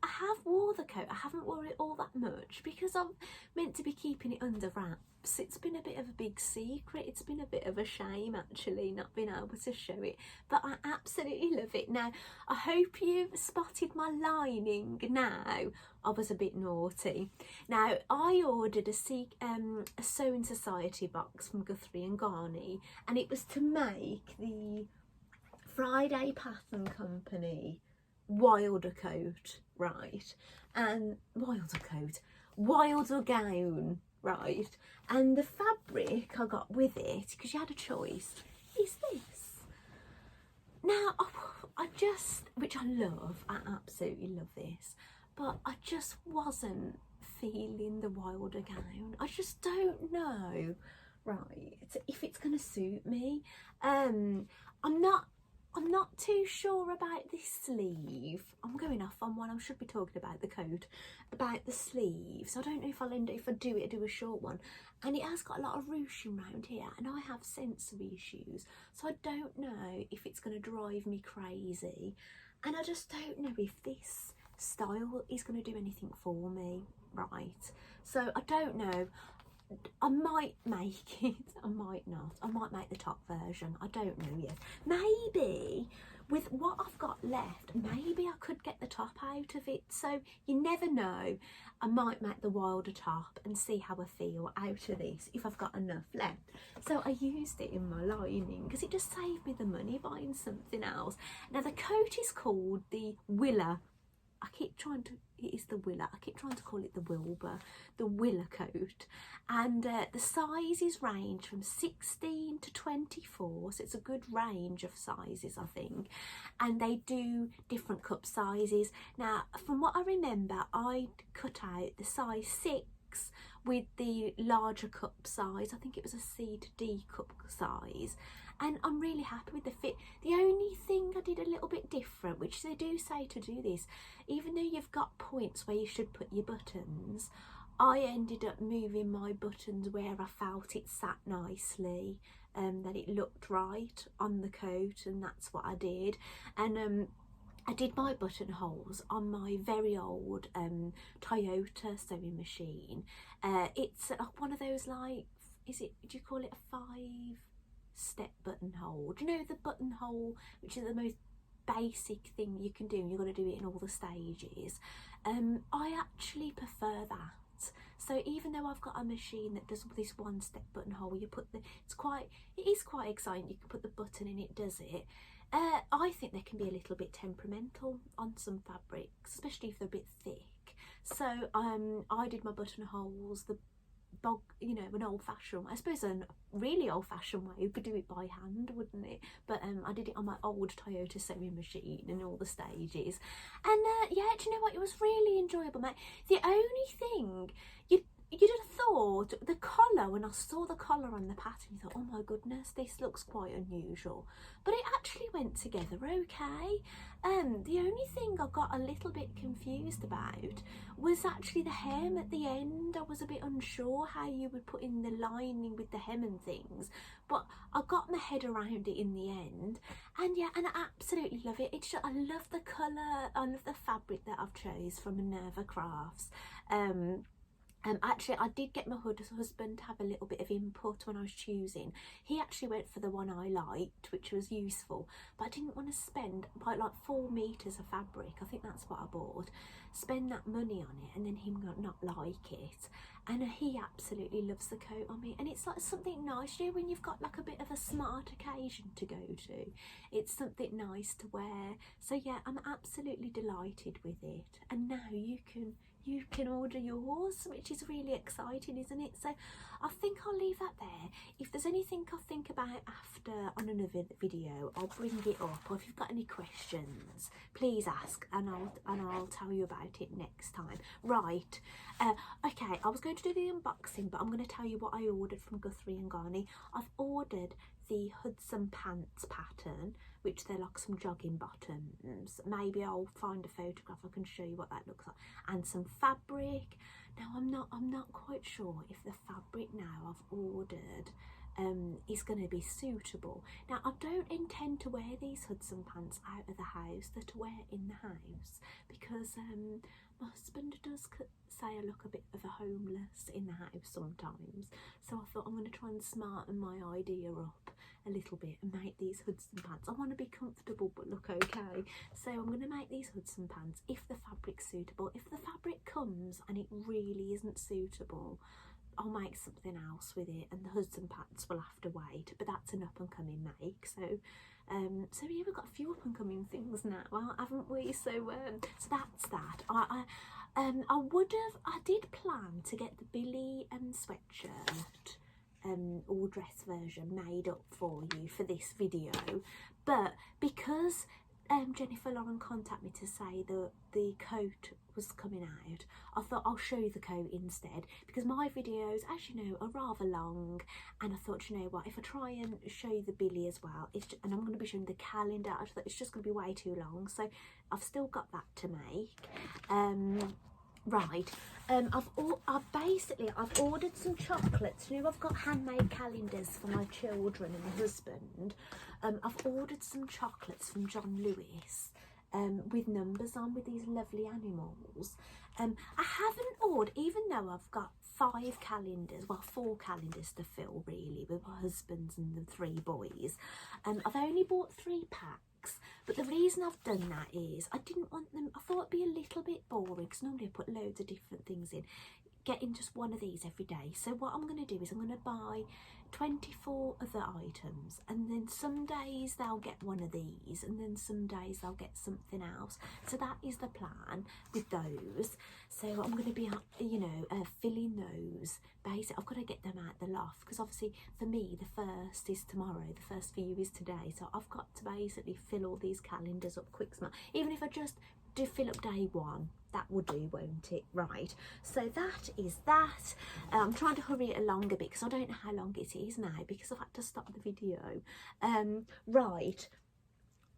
have wore the coat. I haven't worn it all that much because I'm meant to be keeping it under wraps. It's been a bit of a big secret. It's been a bit of a shame actually not being able to show it, but I absolutely love it. Now, I hope you've spotted my lining now. I was a bit naughty. Now, I ordered a Sewing Society box from Guthrie and Garney, and it was to make the Friday Pattern Company Wilder coat, right? And Wilder gown, right? And the fabric I got with it, because you had a choice, is this. Now, which I love, I absolutely love this, but I just wasn't feeling the Wilder gown. I just don't know, right, if it's going to suit me. I'm not too sure about this sleeve. I'm going off on one. I should be talking about the coat, about the sleeves. I don't know if I'll end up, if I do a short one. And it has got a lot of ruching around here, and I have sensory issues, so I don't know if it's going to drive me crazy. And I just don't know if this style is going to do anything for me, right? So I don't know. I might make it, I might not. I might make the top version, I don't know yet. Maybe with what I've got left, maybe I could get the top out of it. So you never know. I might make the wilder top and see how I feel out of this if I've got enough left. So I used it in my lining because it just saved me the money buying something else. Now the coat is called the Willa. It is the Willa. I keep trying to call it the Wilbur, the Willa coat. And the sizes range from 16 to 24, so it's a good range of sizes, I think. And they do different cup sizes. Now, from what I remember, I cut out the size 6 with the larger cup size. I think it was a C to D cup size. And I'm really happy with the fit. The only thing I did a little bit different, which they do say to do this, even though you've got points where you should put your buttons, I ended up moving my buttons where I felt it sat nicely, that it looked right on the coat, and that's what I did. And I did my buttonholes on my very old Toyota sewing machine. It's one of those, like, do you call it a 5-step buttonhole? Do you know the buttonhole, which is the most basic thing you can do, and you've got to do it in all the stages? I actually prefer that. So even though I've got a machine that does this 1-step buttonhole, it is quite exciting. You can put the button in, it does it. I think they can be a little bit temperamental on some fabrics, especially if they're a bit thick. So I did my buttonholes an old-fashioned way. I suppose a really old-fashioned way would do it by hand, wouldn't it? But I did it on my old Toyota sewing machine in all the stages. And yeah, do you know what? It was really enjoyable, mate. The only thing you'd have thought, the collar, when I saw the collar on the pattern, you thought, oh my goodness, this looks quite unusual. But it actually went together okay. The only thing I got a little bit confused about was actually the hem at the end. I was a bit unsure how you would put in the lining with the hem and things, but I got my head around it in the end. And yeah, and I absolutely love it. I love the colour, I love the fabric that I've chose from Minerva Crafts. Actually, I did get my husband to have a little bit of input when I was choosing. He actually went for the one I liked, which was useful, but I didn't want to spend about like 4 meters of fabric. I think that's what I bought. Spend that money on it and then him not like it. And he absolutely loves the coat on me, and it's like something nice, you know, when you've got like a bit of a smart occasion to go to. It's something nice to wear. So yeah, I'm absolutely delighted with it. And now you can order yours, which is really exciting, isn't it? So I think I'll leave that there. If there's anything I'll think about after on another video, I'll bring it up, or if you've got any questions, please ask, and I'll tell you about it next time. Right, okay, I was going to do the unboxing, but I'm going to tell you what I ordered from Guthrie and Ghani. I've ordered the Hudson pants pattern, which they're like some jogging bottoms. Maybe I'll find a photograph, I can show you what that looks like, and some fabric. Now I'm not quite sure if the fabric now I've ordered is going to be suitable. Now I don't intend to wear these Hudson pants out of the house, they're to wear in the house, because my husband does say I look a bit of a homeless in the house sometimes. So I thought I'm going to try and smarten my idea up a little bit and make these Hudson pants. I want to be comfortable but look okay. So I'm going to make these Hudson pants if the fabric's suitable. If the fabric comes and it really isn't suitable, I'll make something else with it, and the Hudson pants will have to wait. But that's an up and coming make. So yeah, we've got a few up and coming things now, haven't we? So that's that. I did plan to get the Billy sweatshirt or dress version made up for you for this video, but because Jennifer Lauren contacted me to say that the coat was coming out, I thought I'll show you the coat instead, because my videos, as you know, are rather long, and I thought, you know what, if I try and show you the Billy as well, and I'm going to be showing the calendar, I thought it's just going to be way too long, so I've still got that to make. Right, I've ordered some chocolates. You know, I've got handmade calendars for my children and my husband. I've ordered some chocolates from John Lewis with numbers on, with these lovely animals. I haven't ordered, even though I've got 5 calendars, well 4 calendars to fill really, with my husband's and the 3 boys. I've only bought 3 packs, but the reason I've done that is I didn't want them, I thought it'd be a little bit boring because normally I put loads of different things in. Getting just one of these every day. So what I'm going to do is I'm going to buy 24 other items, and then some days they'll get one of these, and then some days they'll get something else. So that is the plan with those. So I'm going to be, you know, filling those. Basically, I've got to get them out the loft because obviously for me the first is tomorrow, the first for you is today. So I've got to basically fill all these calendars up quick smart. Even if I just do fill up day 1, that will do, won't it? Right, so that is that. I'm trying to hurry it along a bit because I don't know how long it is now because I've had to stop the video. Right,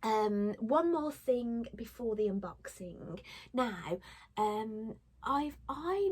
one more thing before the unboxing. Now, I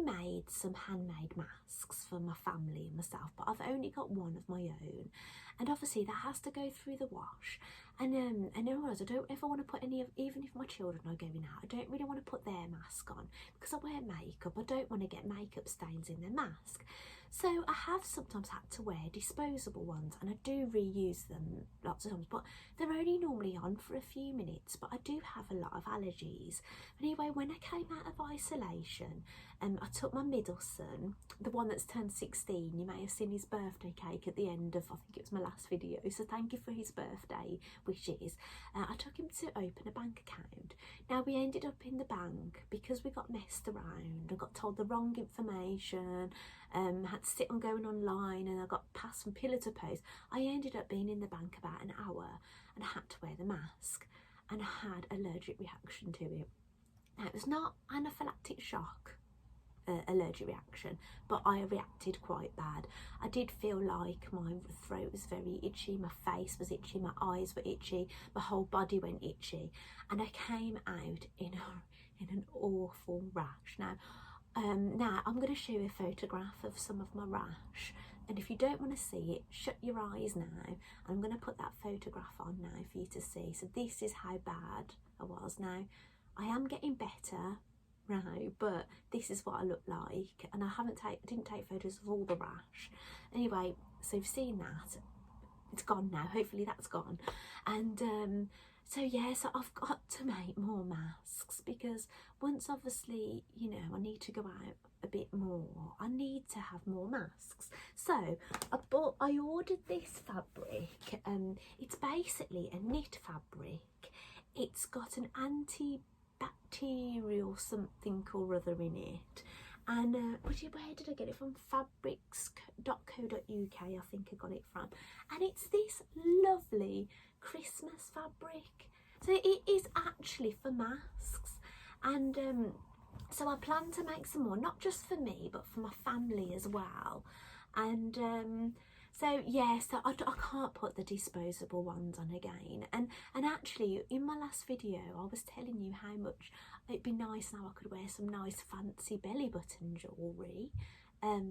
made some handmade masks for my family and myself, but I've only got one of my own, and obviously that has to go through the wash. And otherwise I don't ever want to put any of, even if my children are going out, I don't really want to put their mask on because I wear makeup. I don't want to get makeup stains in their mask. So I have sometimes had to wear disposable ones, and I do reuse them lots of times, but they're only normally on for a few minutes. But I do have a lot of allergies. Anyway, when I came out of isolation, I took my middle son, the one that's turned 16. You may have seen his birthday cake at the end of, I think it was my last video, so thank you for his birthday wishes. I took him to open a bank account. Now we ended up in the bank because we got messed around. I got told the wrong information, had to sit on going online, and I got passed from pillar to post. I ended up being in the bank about an hour and I had to wear the mask, and I had allergic reaction to it. Now it was not anaphylactic shock allergic reaction, but I reacted quite bad. I did feel like my throat was very itchy, my face was itchy, my eyes were itchy, my whole body went itchy, and I came out in an awful rash. Now I'm going to show you a photograph of some of my rash, and if you don't want to see it, shut your eyes now. I'm going to put that photograph on now for you to see. So this is how bad I was. Now I am getting better now, but this is what I look like, and I didn't take photos of all the rash. Anyway, so you've seen that. It's gone now. Hopefully that's gone. And so yeah, so I've got to make more masks because once obviously, you know, I need to go out a bit more, I need to have more masks. So I ordered this fabric. It's basically a knit fabric. It's got an antibacterial something or other in it, and where did I get it from? Fabrics.co.uk, I think I got it from, and it's this lovely Christmas fabric. So it is actually for masks, and so I plan to make some more, not just for me but for my family as well. And so yeah, so I can't put the disposable ones on again. And actually in my last video I was telling you how much it'd be nice now I could wear some nice fancy belly button jewellery,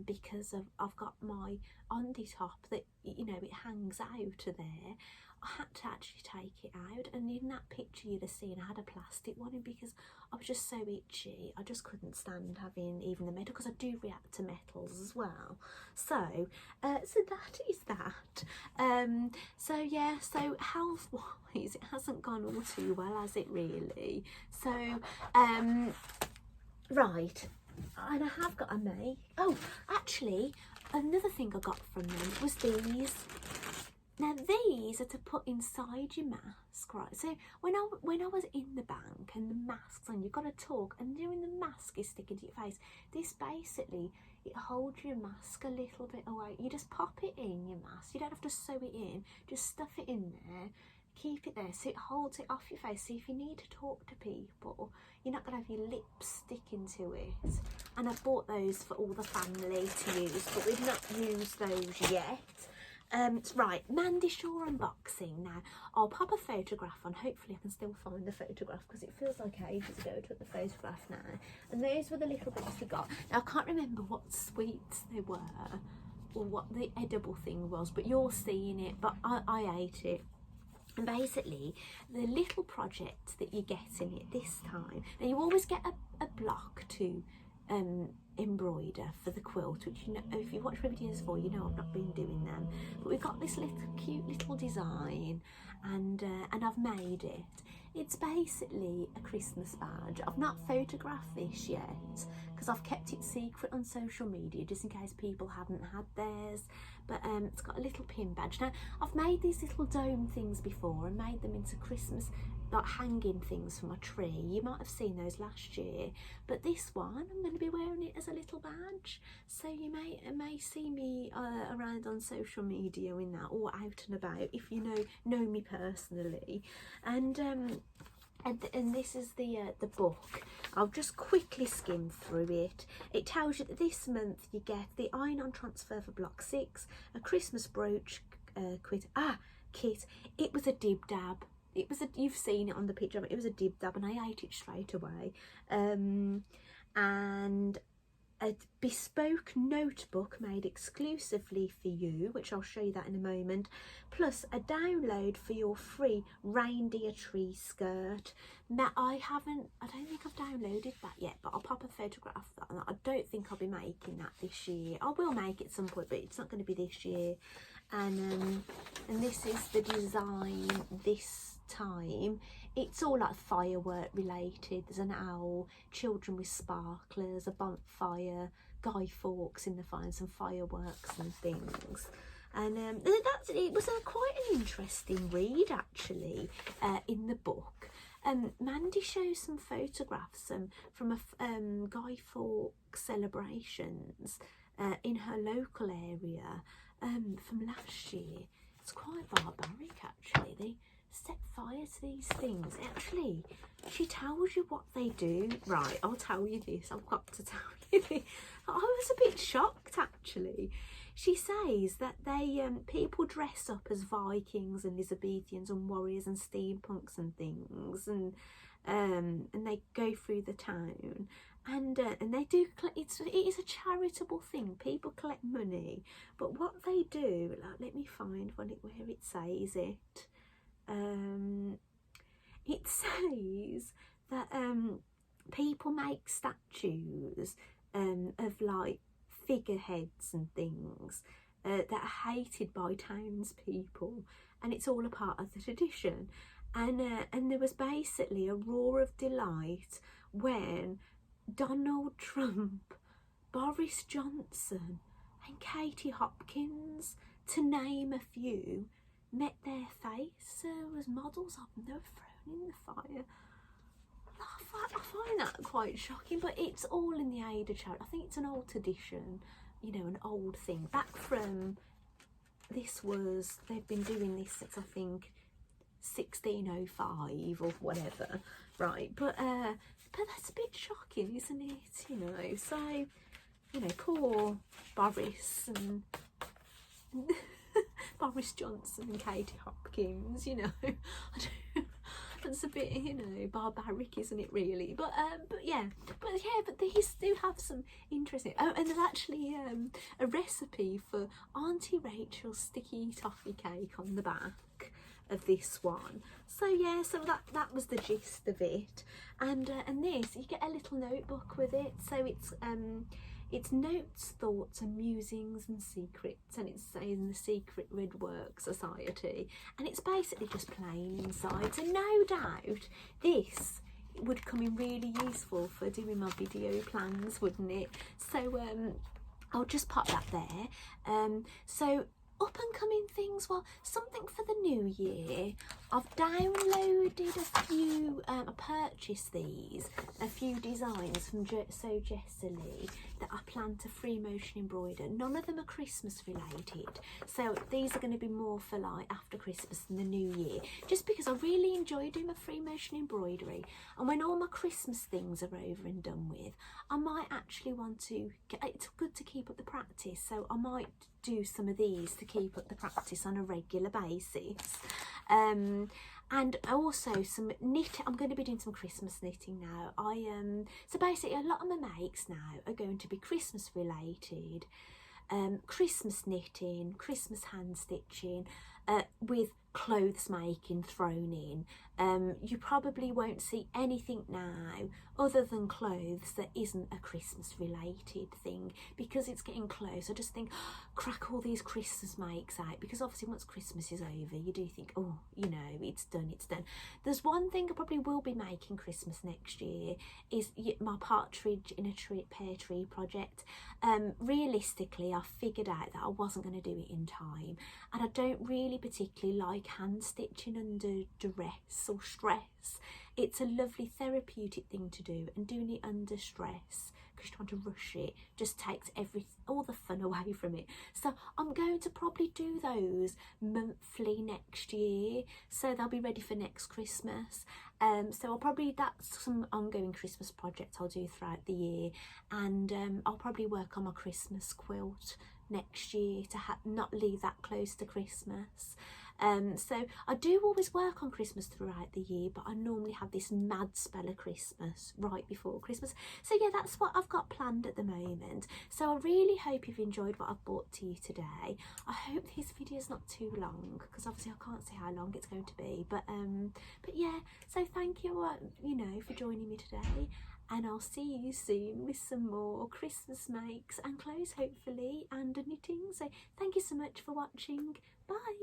because I've got my undie top that, you know, it hangs out to there. I had to actually take it out, and in that picture you'd have seen I had a plastic one in because I was just so itchy. I just couldn't stand having even the metal, because I do react to metals as well. So so that is that. So yeah, so health wise it hasn't gone all too well, has it really? So right, and I have got a make. Oh, actually another thing I got from them was these. Now these are to put inside your mask, right? So when I was in the bank and the mask's on, you've got to talk, and during the mask is sticking to your face, this basically, it holds your mask a little bit away. You just pop it in your mask. You don't have to sew it in. Just stuff it in there. Keep it there so it holds it off your face. So if you need to talk to people, you're not going to have your lips sticking to it. And I've bought those for all the family to use, but we've not used those yet. Right, Mandy Shaw unboxing. Now I'll pop a photograph on, hopefully I can still find the photograph because it feels like ages ago I took the photograph now. And those were the little bits we got. Now I can't remember what sweets they were or what the edible thing was, but you're seeing it, but I ate it. And basically the little project that you get in it this time, now you always get a block to embroider for the quilt, which, you know, if you watch my videos before, you know I've not been doing them, but we've got this little cute little design, and I've made it. It's basically a Christmas badge. I've not photographed this yet because I've kept it secret on social media just in case people haven't had theirs, but it's got a little pin badge. Now, I've made these little dome things before and made them into Christmas, like hanging things for my tree. You might have seen those last year, but this one I'm going to be wearing it as a little badge, so you may see me around on social media in that, or out and about if you know me personally. And this is the book. I'll just quickly skim through it. It tells you that this month you get the iron-on transfer for block 6, a Christmas brooch kit. It was a dib dab. It was you've seen it on the picture. It was a dib dab, and I ate it straight away. And a bespoke notebook made exclusively for you, which I'll show you that in a moment, plus a download for your free reindeer tree skirt. Now, I don't think I've downloaded that yet, but I'll pop a photograph of that. I don't think I'll be making that this year. I will make it at some point, but it's not going to be this year. And this is the design this time. It's all like firework related. There's an owl, children with sparklers, a bonfire, Guy Fawkes in the fire, and some fireworks and things. And it was quite an interesting read actually in the book. Mandy shows some photographs from a Guy Fawkes celebrations in her local area from last year. It's quite barbaric actually. They set fire to these things. Actually, she tells you what they do. Right, I'll tell you this. I've got to tell you this. I was a bit shocked actually. She says that they people dress up as Vikings and Elizabethans and warriors and steampunks and things, and they go through the town, and they do. It is a charitable thing. People collect money, but what they do, like, let me find where it says it. It says that people make statues of like figureheads and things that are hated by townspeople, and it's all a part of the tradition. And there was basically a roar of delight when Donald Trump, Boris Johnson and Katie Hopkins, to name a few, met their face as models of them. They were thrown in the fire. I find that quite shocking, but it's all in the aid of charity. I think it's an old tradition, you know, an old thing. Back from, they've been doing this since I think 1605 or whatever, right? But that's a bit shocking, isn't it? You know, so, you know, poor Boris and Boris Johnson and Katie Hopkins, you know. That's a bit, you know, barbaric, isn't it, really? But these do have some interesting. Oh, and there's actually a recipe for Auntie Rachel's sticky toffee cake on the back of this one. So yeah, so that was the gist of it. And this, you get a little notebook with it. So it's notes, thoughts and musings and secrets, and it's in the Secret Red Work Society, and it's basically just plain inside. So no doubt this would come in really useful for doing my video plans, wouldn't it? So I'll just pop that there. So up and coming things, well, something for the new year. I've downloaded a few, I purchased these, a few designs from So Jessily that I plan to free motion embroider. None of them are Christmas related, so these are going to be more for like after Christmas and the new year, just because I really enjoy doing my free motion embroidery, and when all my Christmas things are over and done with, I might actually want to it's good to keep up the practice, so I might do some of these to keep up the practice on a regular basis. And also some knitting. I'm going to be doing some Christmas knitting now. So basically a lot of my makes now are going to be Christmas related, Christmas knitting, Christmas hand stitching, with clothes making thrown in. You probably won't see anything now other than clothes that isn't a Christmas related thing, because it's getting close. I just think, crack all these Christmas makes out, because obviously once Christmas is over you do think, oh, you know, it's done. There's one thing I probably will be making Christmas next year, is my partridge in a pear tree project. Realistically, I figured out that I wasn't going to do it in time, and I don't really particularly like hand stitching under duress or stress. It's a lovely therapeutic thing to do, and doing it under stress because you're trying to rush it just takes all the fun away from it. So I'm going to probably do those monthly next year, so they'll be ready for next Christmas. So that's some ongoing Christmas projects I'll do throughout the year, and I'll probably work on my Christmas quilt next year to not leave that close to Christmas. So I do always work on Christmas throughout the year, but I normally have this mad spell of Christmas right before Christmas. So yeah, that's what I've got planned at the moment. So I really hope you've enjoyed what I've brought to you today. I hope this video is not too long, because obviously I can't say how long it's going to be, but yeah, so thank you, for joining me today, and I'll see you soon with some more Christmas makes and clothes, hopefully, and knitting. So thank you so much for watching. Bye.